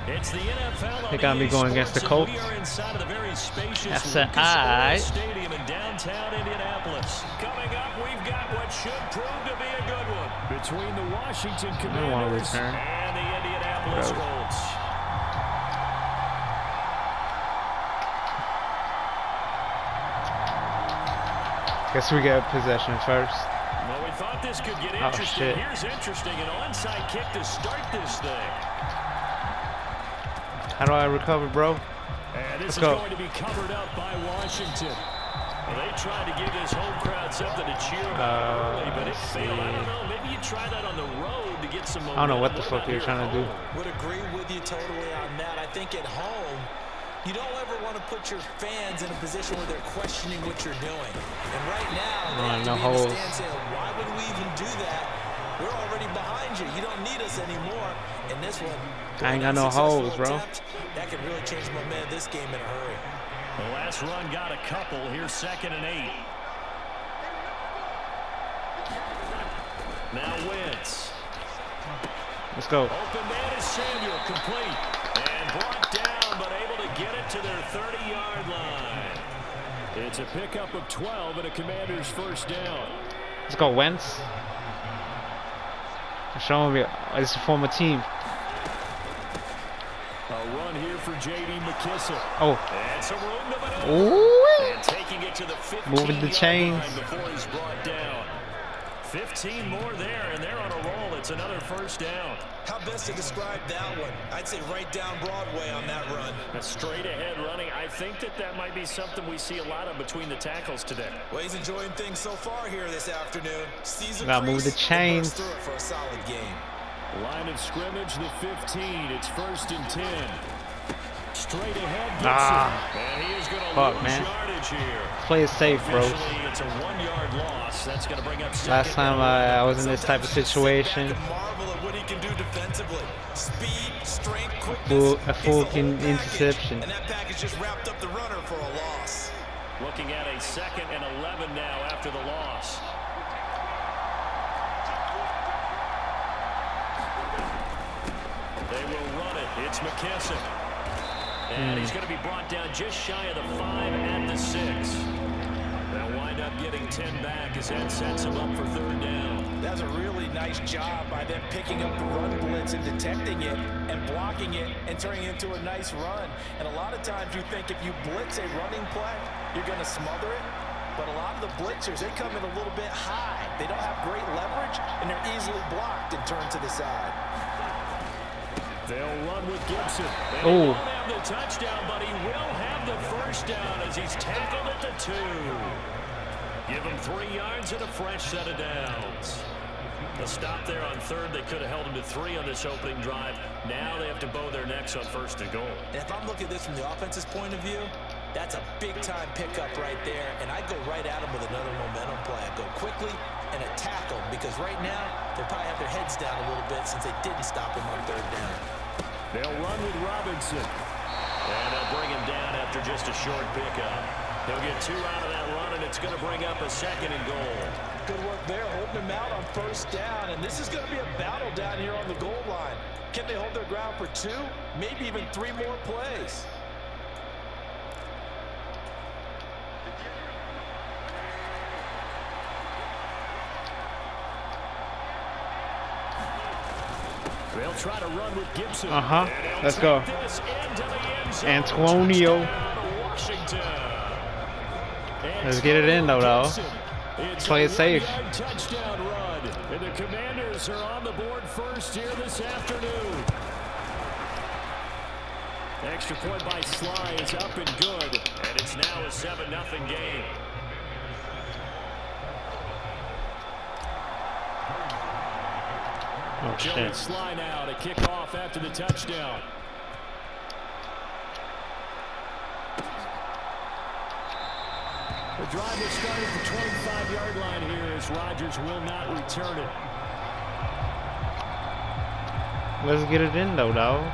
It's the NFL. They got me going against the Colts. We are inside of the very spacious Stadium in downtown Indianapolis. Coming up, we've got what should prove to be a good one between the Washington Commanders and the Indianapolis Colts. Guess we get possession first. Well, we thought this could get interesting. Shit. Here's interesting, an onside kick to start this thing. How do I recover, bro? And this Let's go. is going to be covered up by Washington. Well, they tried to give this home crowd something to cheer about early, but it failed. I don't know. Maybe you try that on the road to get some momentum. I don't know what the fuck you're trying to do. Would agree with you totally on that. I think at home, you don't ever want to put your fans in a position where they're questioning what you're doing. And right now, they have to be in the stand saying, why would we even do that? We're already behind you. You don't need us anymore. And this one, I ain't got no holes, bro. That could really change the momentum of this game in a hurry. The last run got a couple. Here's 2nd and 8. Now Wentz. Let's go. Open man is Samuel, complete. And brought down, but able to get it to their 30-yard line. It's a pickup of 12 and a Commander's first down. Let's go, Wentz. Show me it's a former team. A run here for J.D. McKissick. Oh. And some room to maneuver. Ooh. And taking it to the 15 moving the chains before he's brought down. 15 more there, and they're on a roll. It's another first down. How best to describe that one? I'd say right down Broadway on that run. A straight ahead running. I think that might be something we see a lot of between the tackles today. Well, he's enjoying things so far here this afternoon. Gotta move the chains. Through it for a solid game. Line of scrimmage, the 15. It's 1st and 10. Straight ahead. And he is going to lose yardage here. Play it safe, bro. It's a 1-yard loss. That's going to bring up last time I was in this type of situation. Marvel at what he can do defensively. Speed, strength, quickness. A full interception. And that package just wrapped up the runner for a loss. Looking at a 2nd and 11 now after the loss. They will run it. It's McKissick. And he's going to be brought down just shy of the 5 at the 6. They'll wind up getting 10 back as that sets him up for 3rd down. That's a really nice job by them picking up the run blitz and detecting it and blocking it and turning it into a nice run. And a lot of times you think if you blitz a running play, you're going to smother it. But a lot of the blitzers, they come in a little bit high. They don't have great leverage, and they're easily blocked and turned to the side. They'll run with Gibson. They won't have the touchdown, but he will have the first down as he's tackled at the 2. Give him 3 yards and a fresh set of downs. The stop there on 3rd. They could have held him to 3 on this opening drive. Now they have to bow their necks on 1st and goal. And if I'm looking at this from the offense's point of view, that's a big-time pickup right there, and I go right at him with another momentum play. I go quickly and attack them because right now they probably have their heads down a little bit since they didn't stop him on 3rd down. They'll run with Robinson. And they'll bring him down after just a short pickup. He'll get 2 out of that run, and it's going to bring up a 2nd and goal. Good work there, holding him out on 1st down. And this is going to be a battle down here on the goal line. Can they hold their ground for 2, maybe even 3 more plays? They'll try to run with Gibson. Let's go. Antonio. Let's get it in, though. Play it safe. Touchdown run. And the Commanders are on the board first here this afternoon. Extra point by Sly is up and good. And it's now a 7-0 game. Oh, shit. Sly now to kick off after the touchdown. The drive has started at the 25-yard line here as Rodgers will not return it. Let's get it in, though, dog.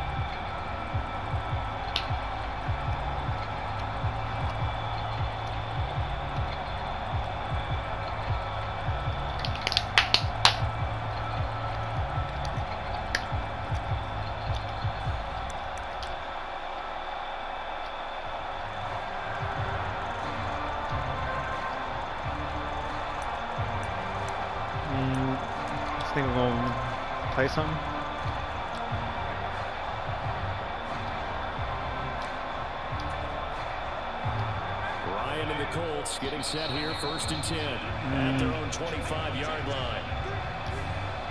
say something? Ryan and the Colts getting set here, 1st and 10 at their own 25-yard line.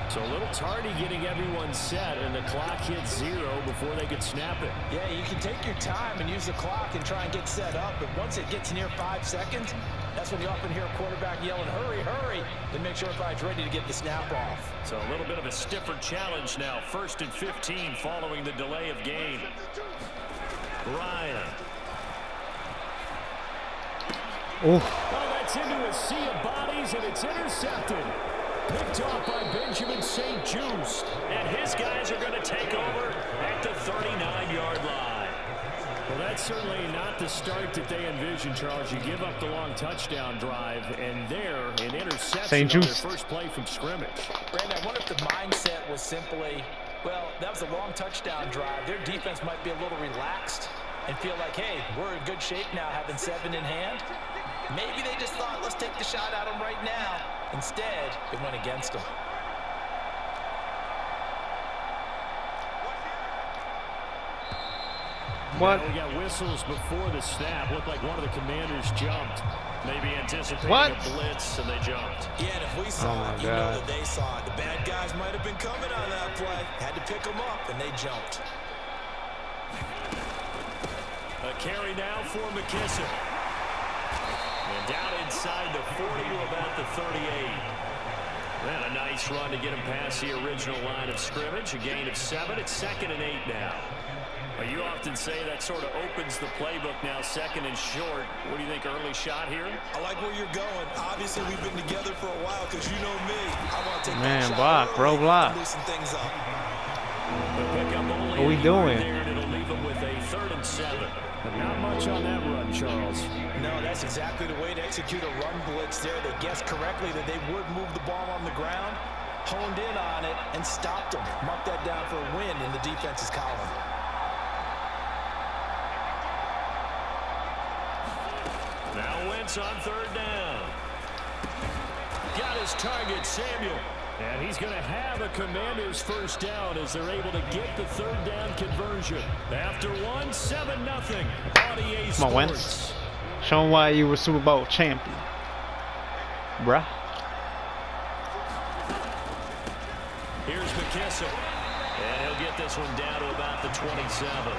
So a little tardy getting everyone set, and the clock hits 0 before they could snap it. Yeah, you can take your time and use the clock and try and get set up, but once it gets near 5 seconds, that's when you often hear a quarterback yelling, hurry, hurry, then make sure everybody's ready to get the snap off. So a little bit of a stiffer challenge now, 1st and 15 following the delay of game. Ryan. Oh, Oh, that's into a sea of bodies, and it's intercepted. Picked off by Benjamin St. Juste, and his guys are going to take over at the 39-yard line. Well, that's certainly not the start that they envisioned, Charles. You give up the long touchdown drive, and there, an interception on their first play from scrimmage. Brandon, I wonder if the mindset was simply, well, that was a long touchdown drive. Their defense might be a little relaxed and feel like, hey, we're in good shape now, having 7 in hand. Maybe they just thought, let's take the shot at them right now. Instead, it went against them. what? Yeah, we got whistles before the snap. Looked like one of the commanders jumped. Maybe anticipating a blitz, and they jumped. Yeah, and if we saw it, you know that they saw it. The bad guys might have been coming on that play. Had to pick them up, and they jumped. A carry now for McKissick. And down inside the 40 to about the 38. And a nice run to get him past the original line of scrimmage. A gain of 7. It's 2nd and 8 now. Well, you often say that sort of opens the playbook now, 2nd and short. What do you think, early shot here? I like where you're going. Obviously, we've been together for a while because you know me. I want to take Man, that block, shot bro, block. loosen things up. What are we doing? There, and it'll leave him with a 3rd and 7. Not much on that run, Charles. No, that's exactly the way to execute a run blitz there. They guessed correctly that they would move the ball on the ground, honed in on it, and stopped them. Marked that down for a win in the defense's column. Now Wentz on 3rd down. Got his target, Samuel. And he's going to have a Commander's 1st down as they're able to get the 3rd down conversion. After 1, 7-0 on EA Sports. Come on, Wentz. Show him why you were Super Bowl champion. Bruh. Here's McKissick. And he'll get this one down to about the 27.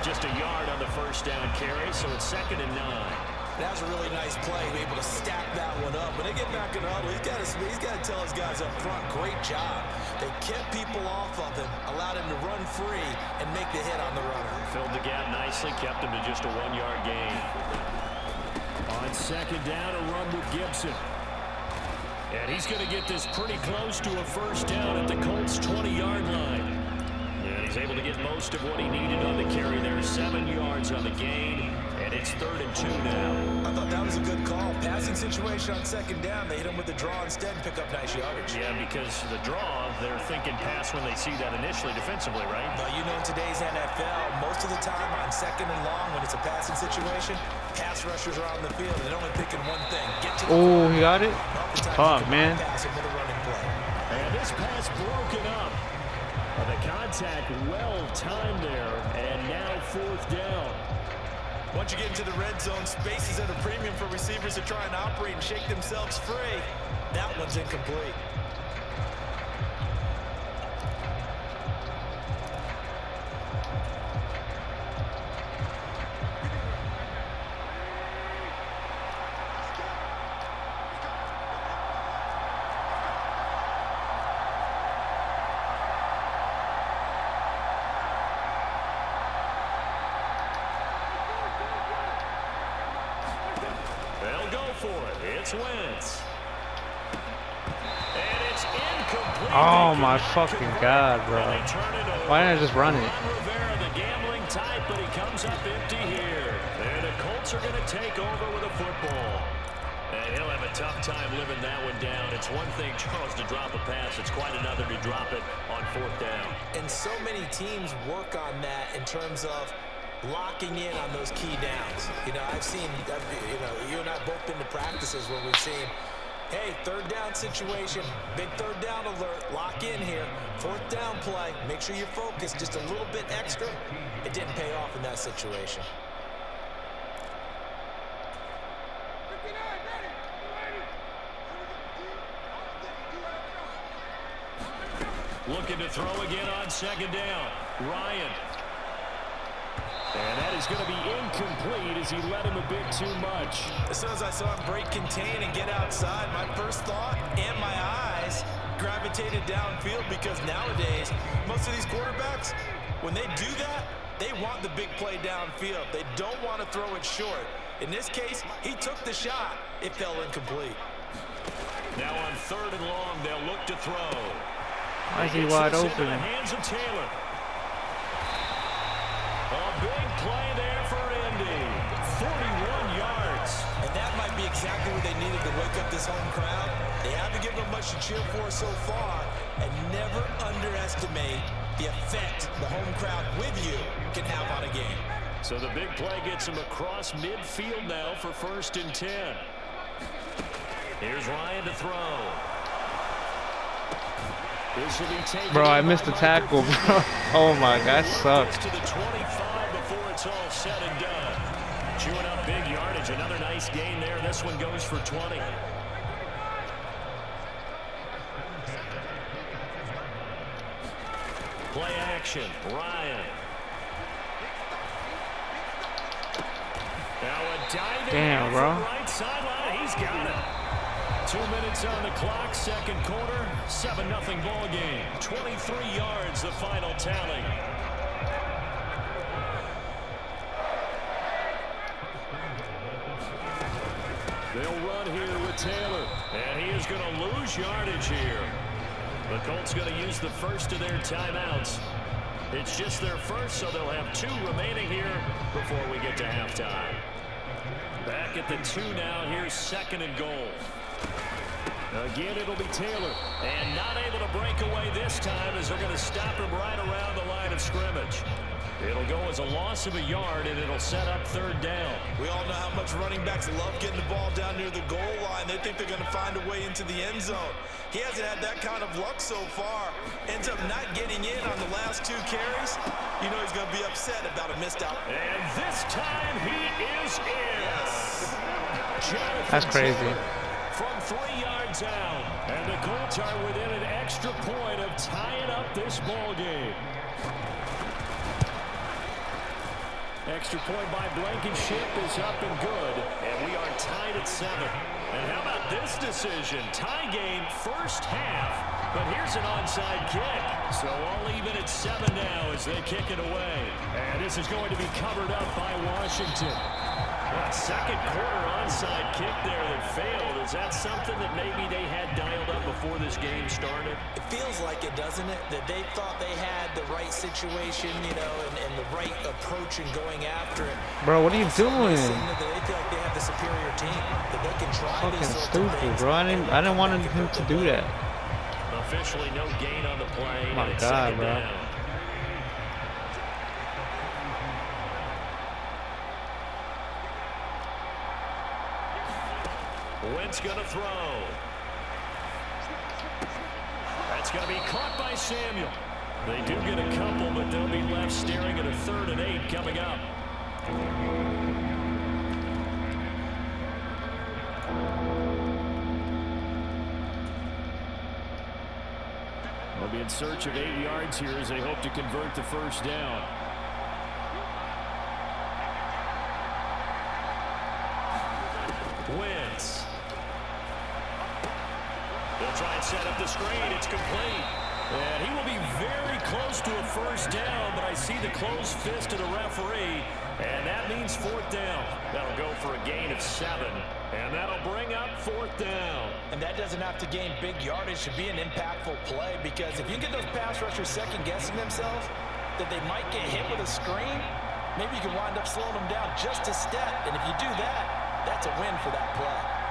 Just a yard on the 1st down carry, so it's 2nd and 9. That was a really nice play, able to stack that one up. When they get back in the huddle, he's got to tell his guys up front, great job. They kept people off of him, allowed him to run free and make the hit on the runner. Filled the gap nicely, kept him to just a 1-yard gain. On 2nd down, a run with Gibson. And he's going to get this pretty close to a 1st down at the Colts' 20-yard line. And he's able to get most of what he needed on the carry there. 7 yards on the gain. And it's 3rd and 2 now. I thought that was a good call. Passing situation on 2nd down. They hit him with the draw instead and pick up nice yardage. Yeah, because the draw, they're thinking pass when they see that initially defensively, right? But you know, in today's NFL, most of the time on 2nd and long, when it's a passing situation, pass rushers are on the field and they're only picking one thing. Get to the Oh, he got it? Fuck, man. Pass him with a running play. And this pass broken up. The contact well timed there, and now 4th down. Once you get into the red zone, space is at a premium for receivers to try and operate and shake themselves free. That one's incomplete. They'll go for it. It's Wentz. And it's incomplete. Oh my fucking God, bro. Why didn't I just run it? Rivera, the gambling type, but he comes up empty here. And the Colts are going to take over with a football. And he'll have a tough time living that one down. It's one thing, Charles, to drop a pass. It's quite another to drop it on 4th down. And so many teams work on that in terms of locking in on those key downs. You know, I've seen, you know, you and I have both been to practices where we've seen Hey, third down situation. Big third down alert. Lock in here. Fourth down play. Make sure you're focused just a little bit extra. It didn't pay off in that situation. Looking to throw again on second down. Ryan. And that is going to be incomplete as he led him a bit too much. As soon as I saw him break contain and get outside, my first thought and my eyes gravitated downfield, because nowadays, most of these quarterbacks, when they do that, they want the big play downfield. They don't want to throw it short. In this case, he took the shot. It fell incomplete. Now on third and long, they'll look to throw. Why is he wide open? Hands of Taylor. A big play there for Indy. 41 yards. And that might be exactly what they needed to wake up this home crowd. They haven't given them much to cheer for so far. And never underestimate the effect the home crowd with you can have on a game. So the big play gets him across midfield now for 1st and 10. Here's Ryan to throw. Bro, I missed the tackle, bro. Oh my God, that sucks. To the 25 before it's all said and done. Chewing up big yardage. Another nice gain there. This one goes for 20. Play action. Ryan. Now a diving damn, bro. Right sideline. He's got it. 2 minutes on the clock, second quarter, 7-0 ball game. 23 yards, the final tally. They'll run here with Taylor, and he is going to lose yardage here. The Colts going to use the first of their timeouts. It's just their first, so they'll have 2 remaining here before we get to halftime. Back at the 2 now, here's 2nd and goal. Again, it'll be Taylor, and not able to break away this time as they're going to stop him right around the line of scrimmage. It'll go as a loss of a yard, and it'll set up 3rd down. We all know how much running backs love getting the ball down near the goal line. They think they're going to find a way into the end zone. He hasn't had that kind of luck so far. Ends up not getting in on the last 2 carries. You know he's going to be upset about a missed out. And this time he is in. Yes. That's crazy. From 3 yards out, and the Colts are within an extra point of tying up this ball game. Extra point by Blankenship is up and good, and we are tied at 7. And how about this decision? Tie game, first half, but here's an onside kick. So all even at 7 now as they kick it away. And this is going to be covered up by Washington. A second quarter onside kick there that failed. Is that something that maybe they had dialed up before this game started? It feels like it, doesn't it? That they thought they had the right situation, you know, and the right approach in going after it. Bro, what are you doing? That they feel like they have the superior team, that they can try Fucking these sorts of stupid, things. bro. I didn't want him to do that. Officially no gain on the play. Oh my and it's God, 2nd bro. down. Wentz going to throw. That's going to be caught by Samuel. They do get a couple, but they'll be left staring at a 3rd and 8 coming up. They'll be in search of 8 yards here as they hope to convert the first down. Wentz. They'll try and set up the screen. It's complete. And he will be very close to a first down, but I see the closed fist of the referee, and that means 4th down. That'll go for a gain of 7, and that'll bring up 4th down. And that doesn't have to gain big yardage to be an impactful play, because if you get those pass rushers second-guessing themselves that they might get hit with a screen, maybe you can wind up slowing them down just a step. And if you do that, that's a win for that play.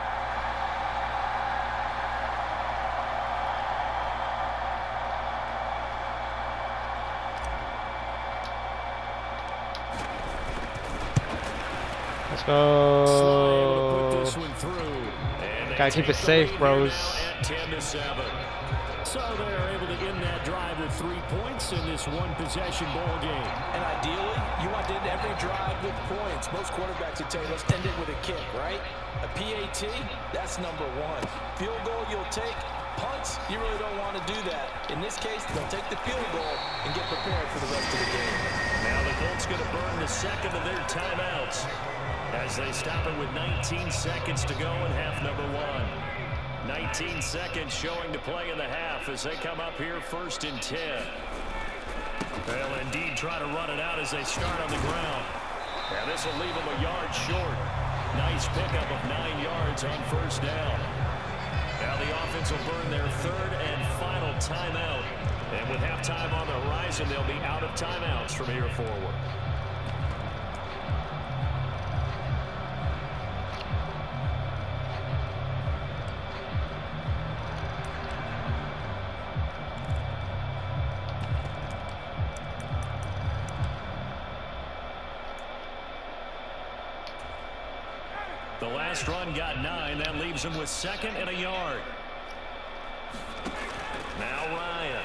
Let's go. Put this one through, and Gotta keep it safe, bros. 10-7. So they're able to end that drive with 3 points in this one-possession ball game. And ideally, you want to end every drive with points. Most quarterbacks would tell you, let's end it with a kick, right? A PAT, that's number 1. Field goal, you'll take. Punts, you really don't want to do that. In this case, they'll take the field goal and get prepared for the rest of the game. Now the Colts going to burn the second of their timeouts as they stop it with 19 seconds to go in half number 1. 19 seconds showing to play in the half as they come up here 1st and 10. They'll indeed try to run it out as they start on the ground. And this will leave them a yard short. Nice pickup of 9 yards on 1st down. Now the offense will burn their 3rd and final timeout. And with halftime on the horizon, they'll be out of timeouts from here forward. The last run got 9. That leaves him with 2nd and a yard. Now Ryan.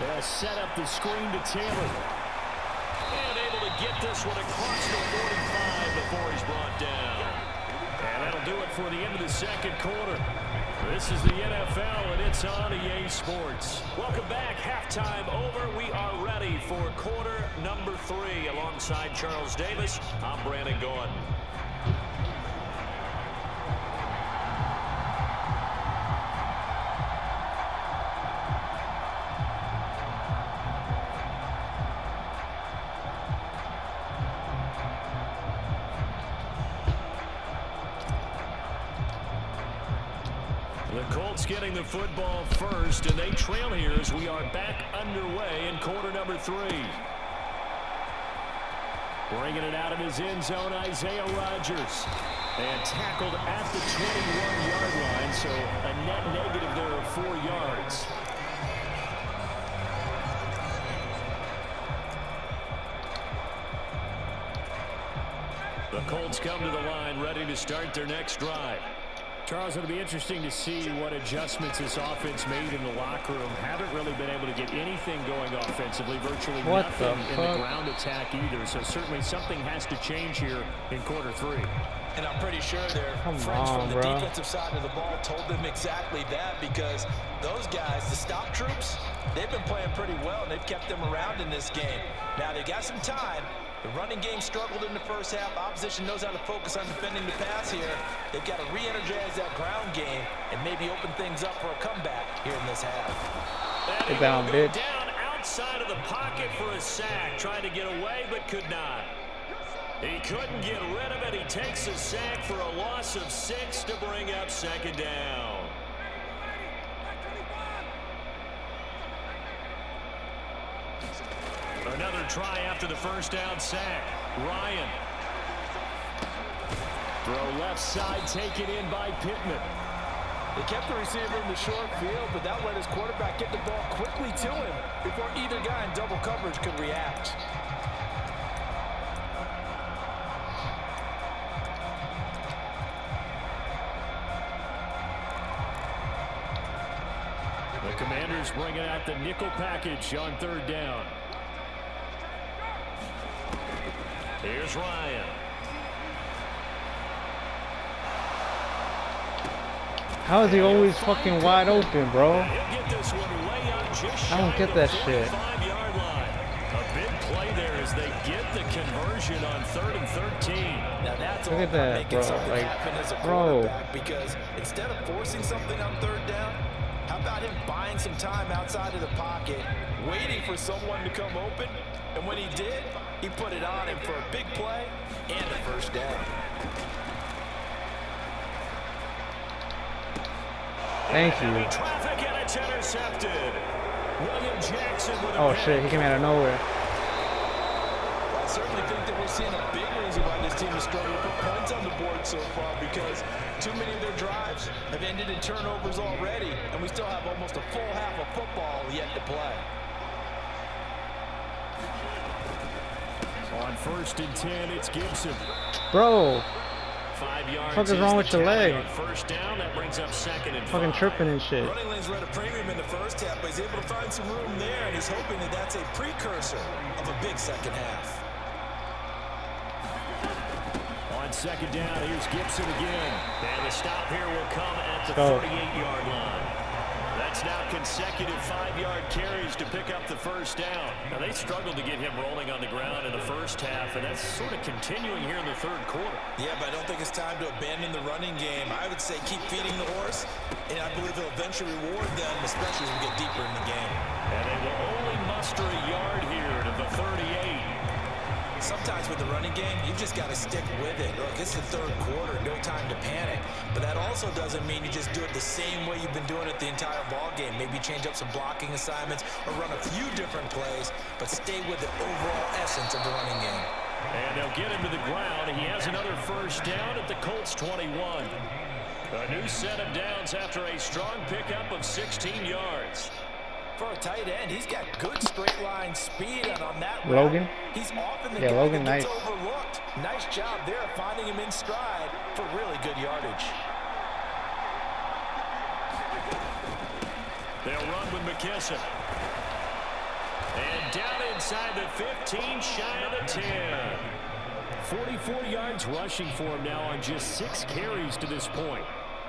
They'll set up the screen to Taylor. And able to get this one across the 45 before he's brought down. And that'll do it for the end of the second quarter. This is the NFL, and it's on EA Sports. Welcome back. Halftime over. We are ready for quarter number 3. Alongside Charles Davis, I'm Brandon Gordon. The Colts getting the football first, and they trail here as we are back underway in quarter number 3. Bringing it out of his end zone, Isaiah Rodgers. And tackled at the 21-yard line, so a net negative there of 4 yards. The Colts come to the line, ready to start their next drive. Charles, it'll be interesting to see what adjustments this offense made in the locker room. Haven't really been able to get anything going offensively, virtually nothing in the ground attack either. So certainly something has to change here in quarter 3. And I'm pretty sure their friends from the defensive side of the ball told them exactly that, because those guys, the stop troops, they've been playing pretty well, and they've kept them around in this game. Now they've got some time. The running game struggled in the first half. Opposition knows how to focus on defending the pass here. They've got to re-energize that ground game and maybe open things up for a comeback here in this half. Get down, bitch. Down outside of the pocket for a sack. Tried to get away, but could not. He couldn't get rid of it. He takes a sack for a loss of 6 to bring up 2nd down. Another try after the first down sack. Ryan. Throw left side, taken in by Pittman. They kept the receiver in the short field, but that let his quarterback get the ball quickly to him before either guy in double coverage could react. The Commanders bringing out the nickel package on 3rd down. Here's Ryan. How is he always fucking wide open, bro? Get this one way up just I don't get that shit. 5-yard line. A big play there as they get the conversion on 3rd and 13. Now that's Look at that, bro. Like, bro. Because instead of forcing something on 3rd down, how about him buying some time outside of the pocket, waiting for someone to come open, and when he did, he put it on him for a big play and a 1st down. Thank you. Traffic and it's intercepted. William Jackson with Oh shit, he came out of nowhere. I certainly think that we're seeing a big reason why this team is struggling to put points on the board so far, because too many of their drives have ended in turnovers already, and we still have almost a full half of football yet to play. On 1st and 10, it's Gibson. Bro, 5 yards. what the fuck is wrong with your leg? First down, that brings up second and Fucking 5. tripping and shit. Running lanes were at a premium in the first half, but he's able to find some room there, and he's hoping that that's a precursor of a big second half. On second down, here's Gibson again. And the stop here will come at the Go. 38-yard line. That's now consecutive 5-yard carries to pick up the first down. Now, they struggled to get him rolling on the ground in the first half, and that's sort of continuing here in the third quarter. Yeah, but I don't think it's time to abandon the running game. I would say keep feeding the horse, and I believe he'll eventually reward them, especially as we get deeper in the game. And they will only muster a yard here to the 38. Sometimes with the running game, you've just got to stick with it. Look, it's the third quarter, no time to panic. But that also doesn't mean you just do it the same way you've been doing it the entire ball game. Maybe change up some blocking assignments or run a few different plays, but stay with the overall essence of the running game. And they'll get him to the ground. He has another first down at the Colts 21. A new set of downs after a strong pickup of 16 yards. For a tight end, he's got good straight line speed, and on that Logan? route, he's often the Yeah, guy Logan, that gets nice. overlooked. Nice job there of finding him in stride for really good yardage. They'll run with McKesson. And down inside the 15, shy of the 10. 44 yards rushing for him now on just 6 carries to this point.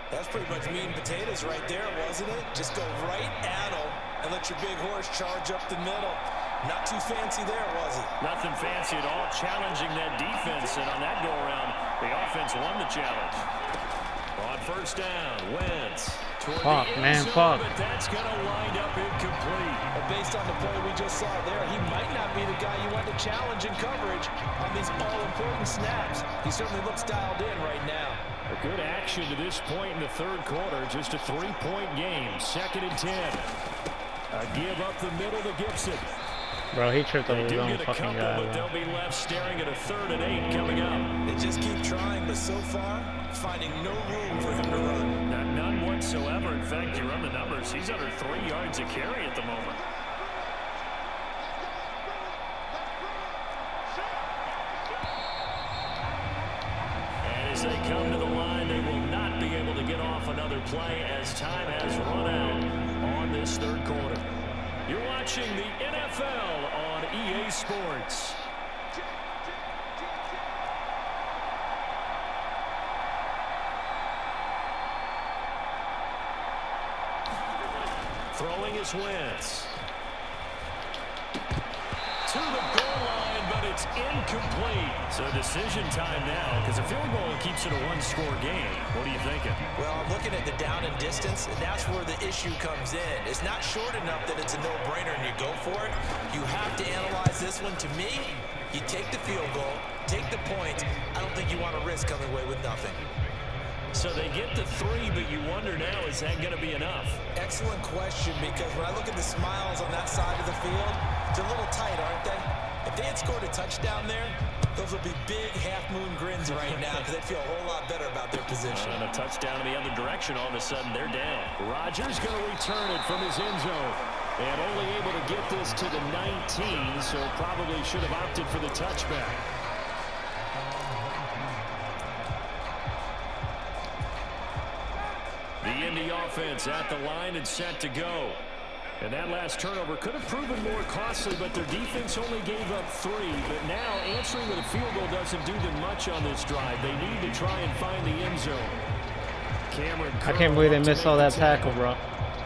That's pretty much meat and potatoes right there, wasn't it? Just go right at him and let your big horse charge up the middle. Not too fancy there, was it? Nothing fancy at all, challenging that defense. And on that go-around, the offense won the challenge. On first down, Wentz. Fuck, man, fuck. But that's going to wind up incomplete. But based on the play we just saw there, he might not be the guy you want to challenge in coverage on these all-important snaps. He certainly looks dialed in right now. A good action to this point in the third quarter. Just a 3-point game. Second and 10. A give up the middle to Gibson. Bro, he tripped over They his do own get a fucking couple, guy, but bro. they'll be left staring at a 3rd and 8 coming up. They just keep trying, but so far, finding no room for him to run. None whatsoever. In fact, you run the numbers. He's under 3 yards a carry at the moment. And as they come to the line, they will not be able to get off another play as time has run out on this third quarter. You're watching the NFL on EA Sports. Throwing is Wentz. To the goal line, but it's incomplete. So decision time now, because a field goal keeps it a one-score game. What are you thinking? Well, I'm looking at the down and distance, and that's where the issue comes in. It's not short enough that it's a no-brainer and you go for it. You have to analyze this one. To me, you take the field goal, take the point. I don't think you want to risk coming away with nothing. So they get the 3, but you wonder now, is that going to be enough? Excellent question, because when I look at the smiles on that side of the field, they're a little tight, aren't they? If they had scored a touchdown there, those would be big half-moon grins right now, because they'd feel a whole lot better about their position. And a touchdown in the other direction, all of a sudden they're down. Rodgers going to return it from his end zone. And only able to get this to the 19, so probably should have opted for the touchback. The Indy offense at the line and set to go. And that last turnover could have proven more costly, but their defense only gave up 3. But now answering with a field goal doesn't do them much on this drive. They need to try and find the end zone. I can't believe they missed all that tackle, bro.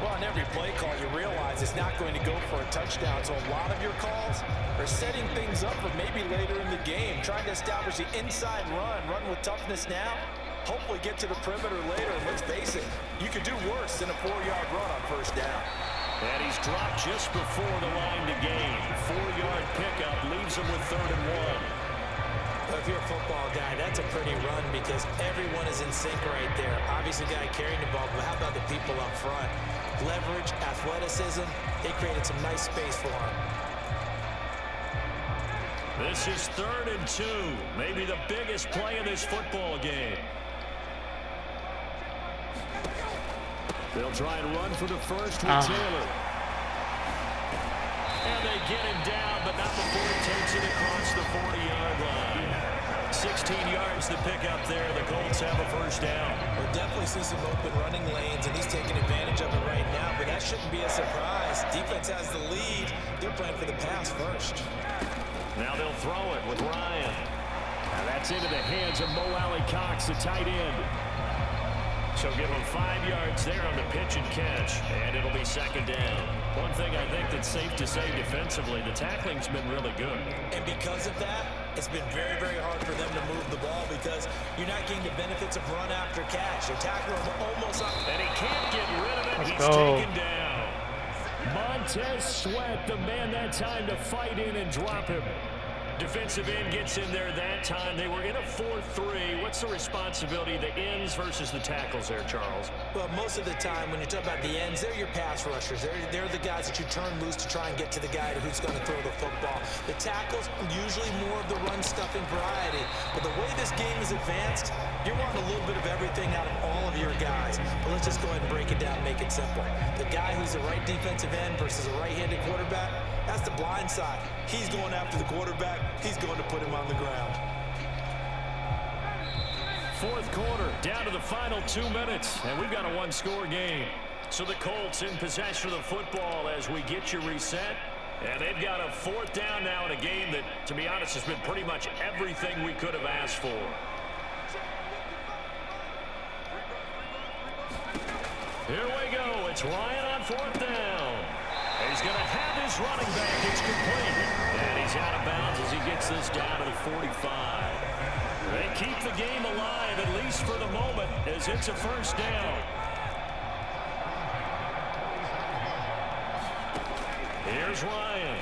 Well, on every play call, you realize it's not going to go for a touchdown. So a lot of your calls are setting things up for maybe later in the game, trying to establish the inside run with toughness now. Hopefully get to the perimeter later. And let's face it, you could do worse than a 4-yard run on first down. And he's dropped just before the line to gain. 4-yard pickup leaves him with 3rd and 1. Well, if you're a football guy, that's a pretty run because everyone is in sync right there. Obviously, the guy carrying the ball, but how about the people up front? Leverage, athleticism, they created some nice space for him. This is 3rd and 2. Maybe the biggest play of this football game. They'll try and run for the first with Taylor. And they get him down, but not before he takes it across the 40-yard line. 16 yards to pick up there. The Colts have a first down. We'll definitely see some open running lanes, and he's taking advantage of it right now, but that shouldn't be a surprise. Defense has the lead. They're playing for the pass first. Now they'll throw it with Ryan. Now that's into the hands of Mo Alley-Cox, the tight end. So give him 5 yards there on the pitch and catch, and it'll be second down. One thing I think that's safe to say defensively, the tackling's been really good. And because of that, it's been very, very hard for them to move the ball because you're not getting the benefits of run after catch. You're tackling him almost up. And he can't get rid of it. Let's He's go. taken down. Montez Sweat, the man that time to fight in and drop him. Defensive end gets in there that time. They were in a 4-3. What's the responsibility of the ends versus the tackles there, Charles? Well, most of the time when you talk about the ends, they're your pass rushers. They're the guys that you turn loose to try and get to the guy who's going to throw the football. The tackles, usually more of the run-stuffing variety. But the way this game is advanced, you're wanting a little bit of everything out of all of your guys. But let's just go ahead and break it down and make it simple. The guy who's the right defensive end versus a right-handed quarterback, that's the blind side. He's going after the quarterback. He's going to put him on the ground. Fourth quarter, down to the final 2 minutes, and we've got a one-score game. So the Colts in possession of the football as we get you reset. And they've got a fourth down now in a game that, to be honest, has been pretty much everything we could have asked for. Here we go. It's Ryan on fourth down. He's going to have his running back. It's complete. And he's out of bounds as he gets this down to the 45. They keep the game alive, at least for the moment, as it's a first down. Here's Ryan.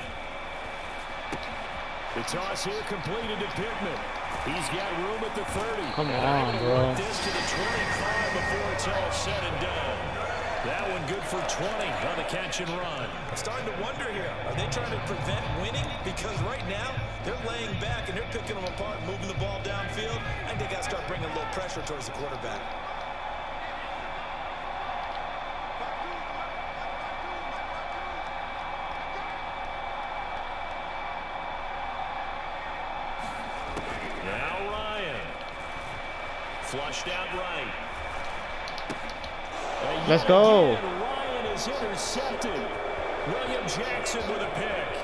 The toss here completed to Pittman. He's got room at the 30. Come on, bro. This to the 25 before it's all said and done. That one good for 20 on the catch and run. I'm starting to wonder here. Are they trying to prevent winning? Because right now, they're laying back and they're picking them apart, moving the ball downfield. I think they got to start bringing a little pressure towards the quarterback. Now Ryan. Flushed out right. Let's go. Ryan is intercepted. William Jackson with a pick.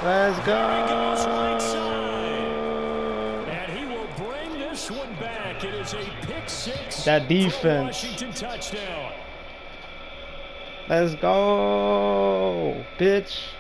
Let's He goes right go. side. And he will bring this one back. It is a pick six. That defense. For a Washington touchdown. Let's go, bitch.